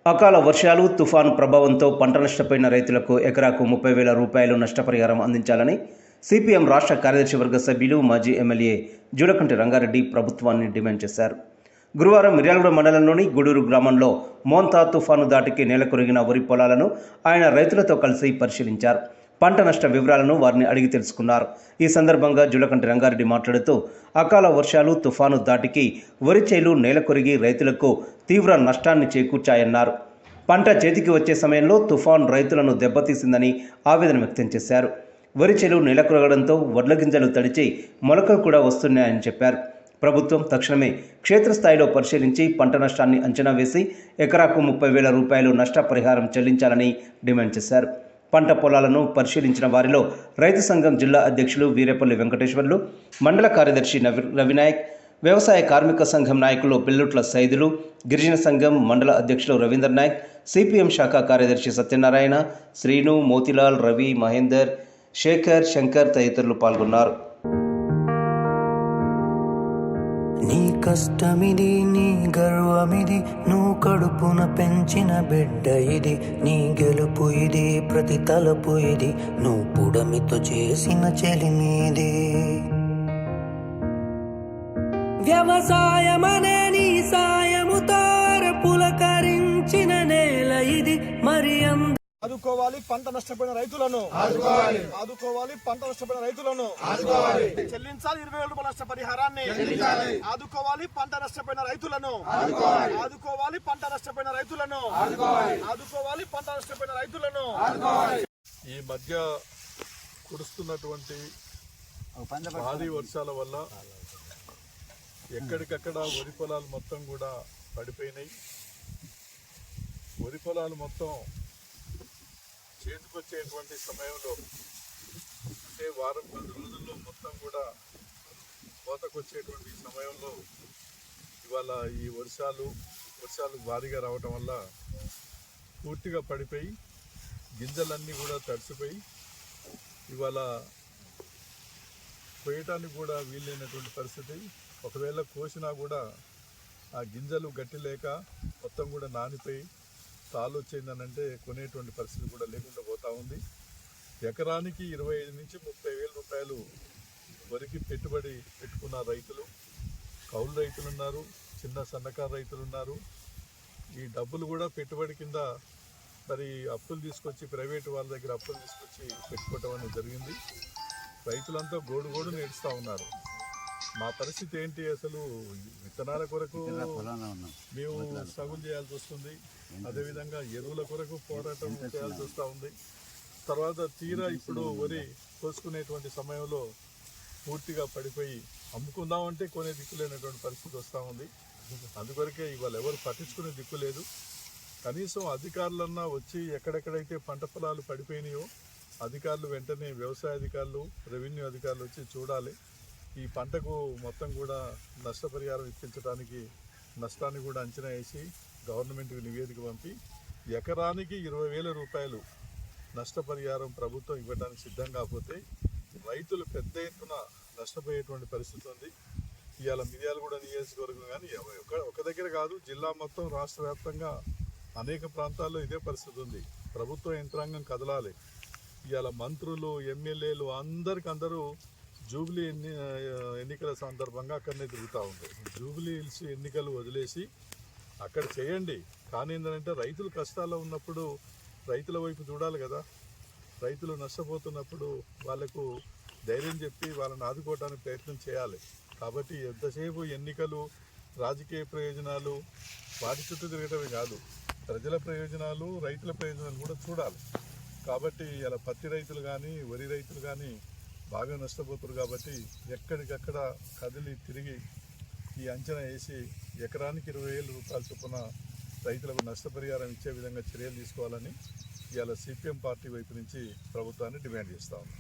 అకాల వర్షాలు, తుఫాను ప్రభావంతో పంట నష్టపోయిన రైతులకు ఎకరాకు 30,000 రూపాయలు నష్టపరిహారం అందించాలని సిపిఎం రాష్ట్ర కార్యదర్శి వర్గ సభ్యులు, మాజీ ఎమ్మెల్యే జూలకంటి రంగారెడ్డి ప్రభుత్వాన్ని డిమాండ్ చేశారు. గురువారం మిర్యాలగూడ మండలంలోని గూడూరు గ్రామంలో మోంతా తుఫాను దాటికి నేలకొరిగిన వరి పొలాలను ఆయన రైతులతో కలిసి పరిశీలించారు. పంట నష్ట వివరాలను వారిని అడిగి తెలుసుకున్నారు. ఈ సందర్భంగా జూలకంటి రంగారెడ్డి మాట్లాడుతూ అకాల వర్షాలు, తుఫాను దాటికి వరి చేలు నేలకొరిగి రైతులకు తీవ్ర నష్టాన్ని చేకూర్చాయన్నారు. పంట చేతికి వచ్చే సమయంలో తుఫాన్ రైతులను దెబ్బతీసిందని ఆవేదన వ్యక్తం చేశారు. వరి చేలు నేలకొరగడంతో వడ్ల గింజలు తడిచి మొలకలు కూడా వస్తున్నాయని చెప్పారు. ప్రభుత్వం తక్షణమే క్షేత్రస్థాయిలో పరిశీలించి పంట నష్టాన్ని అంచనా వేసి ఎకరాకు 30,000 రూపాయలు నష్టపరిహారం చెల్లించాలని డిమాండ్ చేశారు. పంట పొలాలను పరిశీలించిన వారిలో రైతు సంఘం జిల్లా అధ్యక్షులు వీరేపల్లి వెంకటేశ్వర్లు, మండల కార్యదర్శి రవినాయక్, వ్యవసాయ కార్మిక సంఘం నాయకులు బిల్లుట్ల సైదులు, గిరిజన సంఘం మండల అధ్యక్షులు రవీందర్ నాయక్, సిపిఎం శాఖ కార్యదర్శి సత్యనారాయణ, శ్రీను, మోతిలాల్, రవి, మహేందర్, శేఖర్, శంకర్ తదితరులు పాల్గొన్నారు. నీ కష్టమిది, నీ గర్వమిది, నువ్వు కడుపున పెంచిన బిడ్డ ఇది, నీ గెలుపు ఇది, ప్రతి తలపు ఇది, నువ్వు పుడమితో చేసిన చెలిమీది. వ్యవసాయమనే నీ సాయముతో పులకరించిన నేల ఇది, మరి ఆదుకోవాలి పంట నష్టపోయిన రైతులను, ఆదుకోవాలి పంట నష్టపోయిన రైతులను, చెల్లించాలి 20,000 రూపాయల నష్టపరిహారాన్ని, ఆదుకోవాలి పంట నష్టపోయిన రైతులను, ఆదుకోవాలి పంట నష్టపోయిన రైతులను, ఆదుకోవాలి పంట నష్టపోయిన రైతులను. ఈ మధ్య కురుస్తున్నటువంటి భారీ వర్షాల వల్ల ఎక్కడికక్కడ వరి పొలాలు మొత్తం కూడా పడిపోయినాయి. వరి పొలాలు మొత్తం చేతికొచ్చేటువంటి సమయంలో, అంటే వారం 10 రోజుల్లో మొత్తం కూడా కోతకొచ్చేటువంటి సమయంలో ఇవాళ ఈ వర్షాలు భారీగా రావటం వల్ల పూర్తిగా పడిపోయి గింజలన్నీ కూడా తడిసిపోయి ఇవాళ కోయటానికి కూడా వీలైనటువంటి పరిస్థితి. ఒకవేళ కోసినా కూడా ఆ గింజలు గట్టి లేక మొత్తం కూడా నానిపోయి తాళ్ళు వచ్చిందనంటే కొనేటువంటి పరిస్థితి కూడా లేకుండా పోతా ఉంది. ఎకరానికి 25,000 నుంచి 30,000 రూపాయలు వరికి పెట్టుబడి పెట్టుకున్న రైతులు, కౌలు రైతులు ఉన్నారు, చిన్న సన్నకారు రైతులు ఉన్నారు. ఈ డబ్బులు కూడా పెట్టుబడి కింద మరి అప్పులు తీసుకొచ్చి ప్రైవేటు వాళ్ళ దగ్గర అప్పులు తీసుకొచ్చి పెట్టుకోవటం అనేది జరిగింది. రైతులంతా గోడు నేడుస్తూ ఉన్నారు. మా పరిస్థితి ఏంటి, అసలు విత్తనాల కొరకు మేము సగులు చేయాల్సి వస్తుంది, అదేవిధంగా ఎరువుల కొరకు పోరాటం చేయాల్సి వస్తూ ఉంది. తర్వాత తీరా ఇప్పుడు వరి కోసుకునేటువంటి సమయంలో పూర్తిగా పడిపోయి అమ్ముకుందామంటే కొనే దిక్కులేనటువంటి పరిస్థితి వస్తూ ఉంది. అందుకొరకే ఇవాళ ఎవరు పట్టించుకునే దిక్కు లేదు. కనీసం అధికారులన్నా వచ్చి ఎక్కడెక్కడైతే పంట పొలాలు పడిపోయినాయో అధికారులు వెంటనే, వ్యవసాయ అధికారులు, రెవెన్యూ అధికారులు వచ్చి చూడాలి. ఈ పంటకు మొత్తం కూడా నష్టపరిహారం ఇప్పించడానికి నష్టాన్ని కూడా అంచనా వేసి గవర్నమెంట్కి నివేదిక పంపి ఎకరానికి 20,000 రూపాయలు నష్టపరిహారం ప్రభుత్వం ఇవ్వడానికి సిద్ధం కాకపోతే రైతులు పెద్ద ఎత్తున నష్టపోయేటువంటి పరిస్థితి ఉంది. ఇవాళ మిర్యాలగూడ నియోజకవర్గం కానీ ఒక దగ్గర కాదు, జిల్లా మొత్తం రాష్ట్ర వ్యాప్తంగా అనేక ప్రాంతాల్లో ఇదే పరిస్థితి ఉంది. ప్రభుత్వ యంత్రాంగం కదలాలి. ఇవాళ మంత్రులు, ఎమ్మెల్యేలు అందరూ జూబ్లీ ఎన్నికల సందర్భంగా అక్కడనే తిరుగుతూ ఉంది. జూబ్లీ హిల్స్ ఎన్నికలు వదిలేసి అక్కడ చేయండి. కానీ ఏంటంటే రైతులు కష్టాల్లో ఉన్నప్పుడు రైతుల వైపు చూడాలి కదా. రైతులు నష్టపోతున్నప్పుడు వాళ్లకు ధైర్యం చెప్పి వాళ్ళని ఆదుకోవడానికి ప్రయత్నం చేయాలి. కాబట్టి ఎంతసేపు ఎన్నికలు, రాజకీయ ప్రయోజనాలు వాటి చుట్టూ తిరగటమే కాదు, ప్రజల ప్రయోజనాలు, రైతుల ప్రయోజనాలు కూడా చూడాలి. కాబట్టి ఇలా పత్తి రైతులు కానీ, వరి రైతులు కానీ బాగా నష్టపోతారు. కాబట్టి ఎక్కడికక్కడ కదిలి తిరిగి ఈ అంచనా వేసి ఎకరానికి 20,000 రూపాయల చొప్పున రైతులకు నష్టపరిహారం ఇచ్చే విధంగా చర్యలు తీసుకోవాలని ఇవాళ సిపిఎం పార్టీ వైపు నుంచి ప్రభుత్వాన్ని డిమాండ్ చేస్తా ఉన్నాం.